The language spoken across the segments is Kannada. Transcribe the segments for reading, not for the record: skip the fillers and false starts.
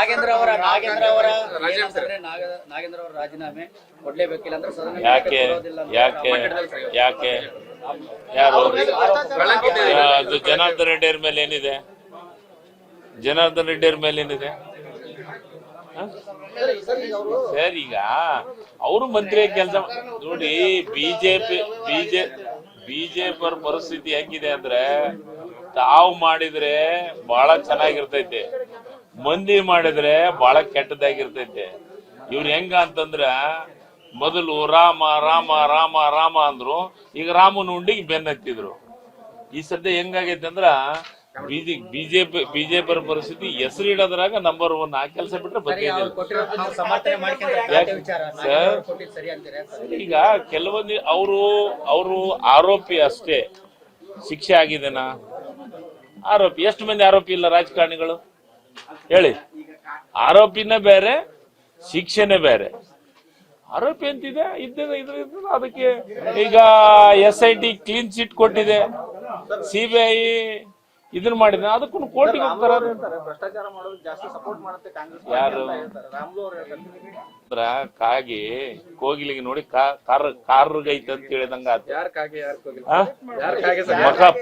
ನಾಗೇಂದ್ರ ಅವರ ರಾಜೀನಾಮೆ ಕೊಡ್ಲೇಬೇಕಿಲ್ಲ ಅಂದ್ರೆ ಸದನ ಯಾಕೆ ಯಾಕೆ ಯಾಕೆ ಯಾರು ಅದು ಜನಾರ್ದನ್ ರೆಡ್ಡಿ ಮೇಲೆ ಏನಿದೆ? ಜನಾರ್ದನ್ ರೆಡ್ಡಿ ಮೇಲೆ ಏನಿದೆ ಸರ್? ಈಗ ಅವರು ಮಂತ್ರಿ ಕೆಲಸ ನೋಡಿ. ಬಿಜೆಪಿ ಅವ್ರ ಪರಿಸ್ಥಿತಿ ಹೆಂಗಿದೆ ಅಂದ್ರೆ, ತಾವು ಮಾಡಿದ್ರೆ ಬಹಳ ಚೆನ್ನಾಗಿರ್ತೈತೆ, ಮಂದಿ ಮಾಡಿದ್ರೆ ಬಹಳ ಕೆಟ್ಟದಾಗಿರ್ತೈತೆ. ಇವ್ರು ಹೆಂಗ ಅಂತಂದ್ರ ಮೊದಲು ರಾಮ ರಾಮ ರಾಮ ರಾಮ ಅಂದ್ರು, ಈಗ ರಾಮನ ಉಂಡಿಗೆ ಬೆನ್ನತ್ತಿದ್ರು. ಈ ಸದ್ಯ ಹೆಂಗಾಗೈತೆ ಅಂದ್ರ ಬಿಜೆಪಿ ಪರಿಸ್ಥಿತಿ ಹೆಸರಿಡೋದ್ರಾಗ ನಂಬರ್ 1. ಆ ಕೆಲಸ ಬಿಟ್ರೆ ಈಗ ಕೆಲವೊಂದು ಅವರು ಆರೋಪಿ ಅಷ್ಟೇ, ಶಿಕ್ಷೆ ಆಗಿದೆನಾ? ಆರೋಪಿ. ಎಷ್ಟು ಮಂದಿ ಆರೋಪಿ ಇಲ್ಲ ರಾಜಕಾರಣಿಗಳು ಹೇಳಿ? ಆರೋಪಿನೇ ಬೇರೆ, ಶಿಕ್ಷೆನೇ ಬೇರೆ. ಆರೋಪಿ ಅಂತಿದೆ ಅದಕ್ಕೆ ಈಗ SIT ಕ್ಲೀನ್ ಚಿಟ್ ಕೊಟ್ಟಿದೆ, CBI ಇದನ್ನ ಮಾಡಿದ, ಅದಕ್ಕೂ ಕೋರ್ಟಿಗೆ ಹೋಗ್ತಾರ. ಯಾರು ಕಾಗಿ ಕೋಗಿಲಿಗೆ ನೋಡಿ ಕಾರ್ಗೈತೆ ಅಂತ ಹೇಳಿದಂಗ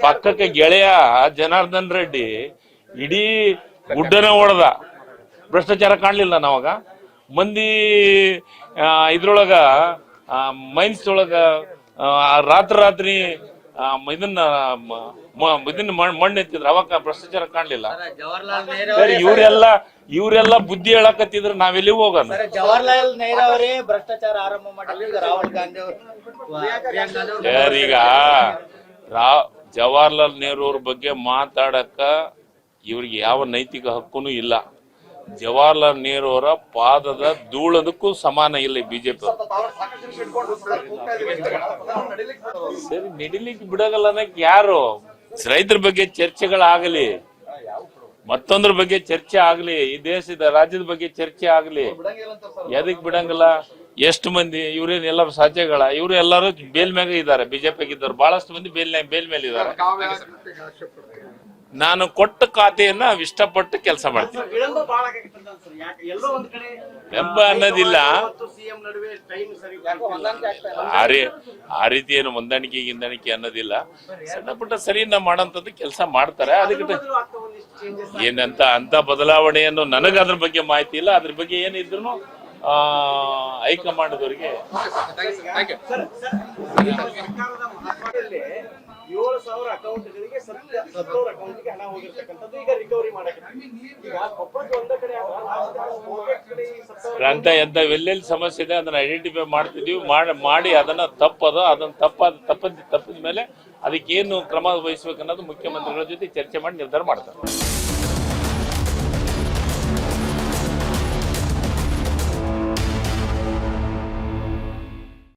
ಪಕ್ಕಕ್ಕೆ ಗೆಳೆಯ ಜನಾರ್ದನ್ ರೆಡ್ಡಿ ಇಡೀ ಗುಡ್ಡನ ಹೊಡೆದ. ಭ್ರಷ್ಟಾಚಾರ ಕಾಣ್ಲಿಲ್ಲ ನಾವಾಗ. ಮಂದಿ ಇದ್ರೊಳಗ ಮೈನ್ಸ್ ಒಳಗ ರಾತ್ರಿ ಇದನ್ನ ಮಣ್ಣು ಎತ್ತಿದ್ರು, ಅವಾಗ ಭ್ರಷ್ಟಾಚಾರ ಕಾಣ್ಲಿಲ್ಲ. ಸರಿ, ಇವರೆಲ್ಲ ಬುದ್ಧಿ ಹೇಳಕತ್ತಿದ್ರೆ ನಾವೆಲ್ಲಿ ಹೋಗೋಣ? ಜವಾಹರ್ಲಾಲ್ ನೆಹರು ಅವರೇ ಭ್ರಷ್ಟಾಚಾರ ಆರಂಭ ಮಾಡಿ ರಾಹುಲ್ ಗಾಂಧಿ ಸರ್, ಈಗ ಜವಾಹರ್ಲಾಲ್ ನೆಹರು ಅವ್ರ ಬಗ್ಗೆ ಮಾತಾಡಕ ಇವ್ರಿಗೆ ಯಾವ ನೈತಿಕ ಹಕ್ಕುನು ಇಲ್ಲ. ಜವಾಹರ್ಲಾಲ್ ನೆಹರು ಅವರ ಪಾದದ ಧೂಳದಕ್ಕೂ ಸಮಾನ ಇಲ್ಲ ಬಿಜೆಪಿ. ಸರಿ, ನಡಿಲಿಕ್ಕೆ ಬಿಡಗಲ್ಲ ಯಾರು? ರೈತರ ಬಗ್ಗೆ ಚರ್ಚೆಗಳಾಗಲಿ, ಮತ್ತೊಂದ್ರ ಬಗ್ಗೆ ಚರ್ಚೆ ಆಗ್ಲಿ, ಈ ದೇಶದ ರಾಜ್ಯದ ಬಗ್ಗೆ ಚರ್ಚೆ ಆಗ್ಲಿ, ಎದಕ್ ಬಿಡಂಗಿಲ್ಲ? ಎಷ್ಟು ಮಂದಿ ಇವ್ರೇನ್ ಎಲ್ಲರೂ ಸಾಧ್ಯಗಳ? ಇವ್ರು ಎಲ್ಲರೂ ಬೇಲ್ ಮ್ಯಾಗ ಇದ್ದಾರೆ. ಬಿಜೆಪಿಗೆ ಇದ್ದಾರೆ ಬಹಳಷ್ಟು ಮಂದಿ ಬೇಲ್ ಮೇಲೆ ಇದ್ದಾರೆ. ನಾನು ಕೊಟ್ಟ ಖಾತೆಯನ್ನ ಇಷ್ಟಪಟ್ಟು ಕೆಲಸ ಮಾಡ್ತೀನಿ. ಎಂಬ ಅನ್ನೋದಿಲ್ಲ. ಆ ರೀತಿ ಏನು ಹೊಂದಾಣಿಕೆ ಅನ್ನೋದಿಲ್ಲ. ಸಣ್ಣ ಪುಟ್ಟ ಸರಿಯಿಂದ ಮಾಡೋಂಥದ್ದು ಕೆಲಸ ಮಾಡ್ತಾರೆ. ಅದಕ್ಕೆ ಏನಂತ ಅಂತ ಬದಲಾವಣೆಯನ್ನು ನನಗೆ ಅದ್ರ ಬಗ್ಗೆ ಮಾಹಿತಿ ಇಲ್ಲ. ಅದ್ರ ಬಗ್ಗೆ ಏನಿದ್ರು ಹೈಕಮಾಂಡ್ದವರಿಗೆ 7,000 ಅಕೌಂಟ್ಗಳಿಗೆ ಸತ್ತೋರ್ ಅಕೌಂಟ್ಗೆ ಹಣ ಹೋಗಿರ್ತಕ್ಕಂಥದ್ದು ಈಗ ರಿಕವರಿ ಮಾಡಕ್ಕೆ ಈಗ ಕೊಪ್ಪಳಕ್ಕೆ ಒಂದ ಕಡೆ ಅಂತ ಎಲ್ಲೆಲ್ಲಿ ಸಮಸ್ಯೆ ಇದೆ ಅದನ್ನ ಐಡೆಂಟಿಫೈ ಮಾಡ್ತಿದೀವಿ. ಮಾಡಿ ಅದನ್ನ ತಪ್ಪಿದ ಮೇಲೆ ಅದಕ್ಕೇನು ಕ್ರಮ ವಹಿಸ್ಬೇಕು ಅನ್ನೋದು ಮುಖ್ಯಮಂತ್ರಿಗಳ ಜೊತೆ ಚರ್ಚೆ ಮಾಡಿ ನಿರ್ಧಾರ ಮಾಡ್ತಾರೆ.